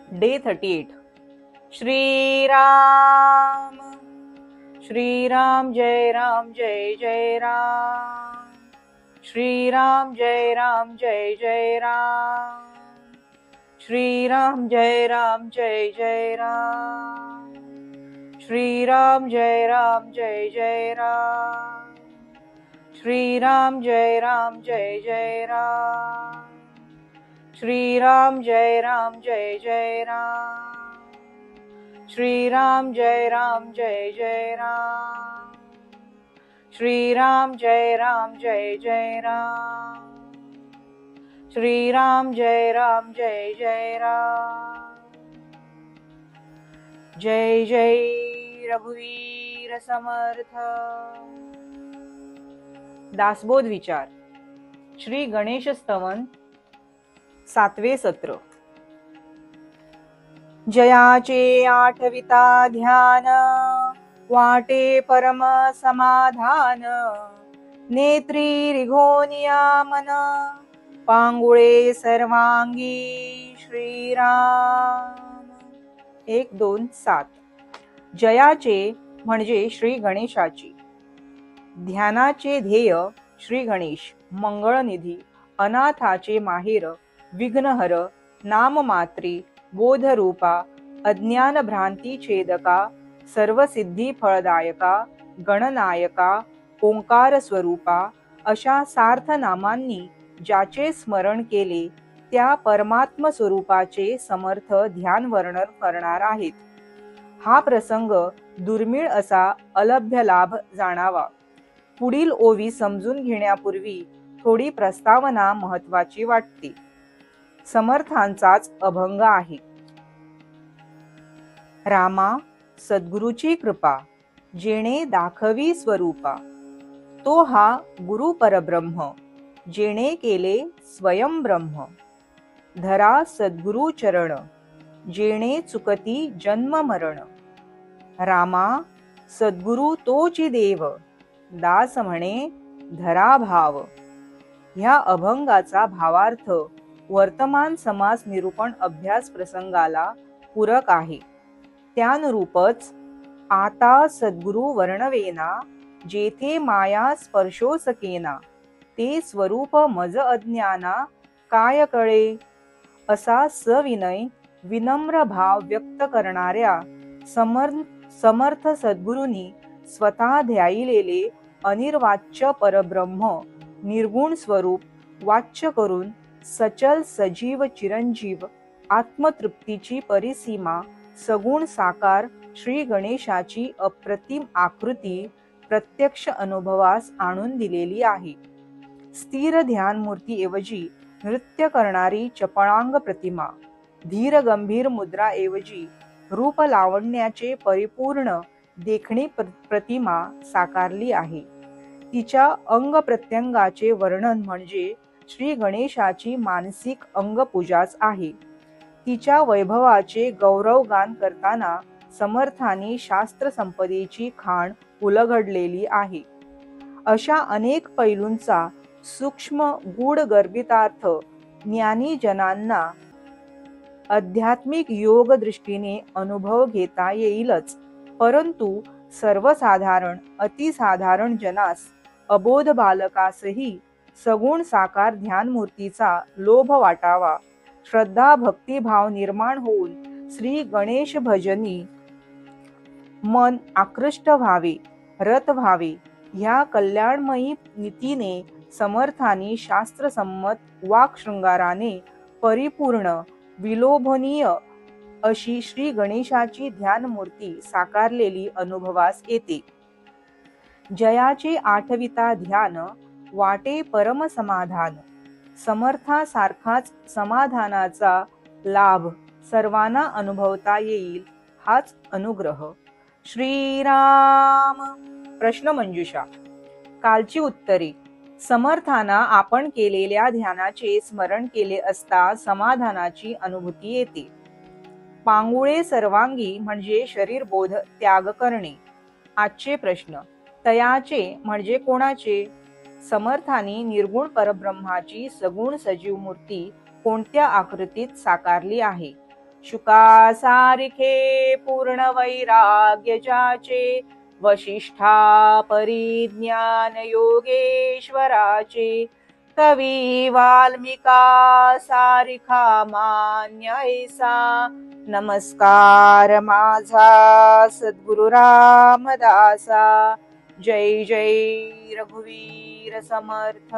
Day 38. Shriram Shriram जय राम जय जय राम. श्रीराम जय राम जय जय राम. श्रीराम जय राम जय जय राम. श्रीराम जय राम जय जय राम. श्रीराम जय राम जय जय राम. श्रीराम जय राम जय जय राम. श्रीराम जय राम जय जय राम. श्रीराम जय राम जय जय राम. श्रीराम जय राम जय जय राम. जय जय रघुवीर समर्थ. दासबोध विचार. श्री गणेश स्तवन 7वे सत्र. जयाचे आठविता ध्यान, वाटे परम समाधान. नेत्री रिघोनिया मन, पांगुळे सर्वांगी श्रीराम. 1, 2, 7. जयाचे म्हणजे श्री गणेशाची. ध्यानाचे ध्येय श्री गणेश, मंगळनिधी, अनाथाचे माहेर, विघ्नहर, नाममात्री, बोधरूपा, अज्ञान भ्रांती छेदका, सर्वसिद्धी फळदायका, गणनायका, ओंकार स्वरूपा अशा सार्थ नामांनी ज्याचे स्मरण केले त्या परमात्म स्वरूपाचे समर्थ ध्यान वर्णन करणार आहेत. हा प्रसंग दुर्मिळ असा अलभ्य लाभ जाणावा. पुढील ओवी समजून घेण्यापूर्वी थोडी प्रस्तावना महत्वाची वाटते. समर्थांचाच अभंग आहे. रामा, सद्गुरूची कृपा जेणे दाखवी स्वरूपा. तो हा गुरु परब्रह्म, जेणे केले स्वयं ब्रह्म. धरा सद्गुरु चरण, जेणे चुकती जन्म मरण. रामा, सद्गुरु तोची देव, दास म्हणे धरा भाव. ह्या अभंगाचा भावार्थ वर्तमान समास निरूपण अभ्यास प्रसंगाला पूरक आहे. त्यानुरूपच आता सद्गुरु वर्णवेना, जेथे माया स्पर्शो सकेना. ते स्वरूप मज अज्ञाना, काय कळे. असा सविनय विनम्र भाव व्यक्त करणाऱ्या समर्थ सद्गुरूंनी स्वतः ध्यायिलेले अनिर्वाच्य परब्रह्म निर्गुण स्वरूप वाच्य करून सचल सजीव चिरंजीव आत्मतृप्तीची परिसीमा सगुण साकार श्री गणेशाची अप्रतिम आकृती प्रत्यक्ष अनुभवास आणून दिलेली आहे. स्थिर ध्यान मूर्तीऐवजी नृत्य करणारी चपळांग प्रतिमा, धीर गंभीर मुद्राऐवजी रूप लावण्याचे परिपूर्ण देखणी प्रतिमा साकारली आहे. तिच्या अंग प्रत्यंगाचे वर्णन म्हणजे श्री गणेशाची मानसिक अंगपूजाच आहे. तिच्या वैभवाचे गौरवगान करताना समर्थांनी शास्त्र संपदेची खाण उलगडलेली आहे. अशा अनेक पैलूंचा सूक्ष्म गूढ गर्भितार्थ ज्ञानी जनांना आध्यात्मिक योग दृष्टीने अनुभव घेता येईलच, परंतु सर्वसाधारण अतिसाधारण जनास, अबोध बालकासही सगुण साकार ध्यानमूर्तीचा लोभ वाटावा, श्रद्धा भक्तिभाव निर्माण होऊन श्री गणेश भजनी मन आकृष्ट व्हावे, रत व्हावे. ह्या कल्याणमयी नीतीने समर्थांनी शास्त्रसंमत वाक्शृंगाराने परिपूर्ण विलोभनीय अशी श्री गणेशाची ध्यानमूर्ती साकारलेली अनुभवास येते. जयाचे आठविता ध्यान, वाटे परम समाधान. समर्थासारखाच समाधानाचा लाभ सर्वांना अनुभवता येईल हाच अनुग्रह. श्रीराम. प्रश्नमंजुषा. कालची उत्तरे. समर्थांना आपण केलेल्या ध्यानाचे स्मरण केले असता समाधानाची अनुभूती येते. पांगुळे सर्वांगी म्हणजे शरीरबोध त्याग करणे. आजचे प्रश्न. तयाचे म्हणजे कोणाचे. समर्थांनी निर्गुण परब्रह्माची सगुण सजीव मूर्ती कोणत्या आकृतीत साकारली आहे. शुका सारिखे पूर्ण वैराग्य ज्याचे, वशिष्ठा परिज्ञान योगेश्वराचे, कवी वाल्मिका सारिखा मान्य ऐसा, नमस्कार माझा सद्गुरु रामदासा. जय जय रघुवीर समर्थ.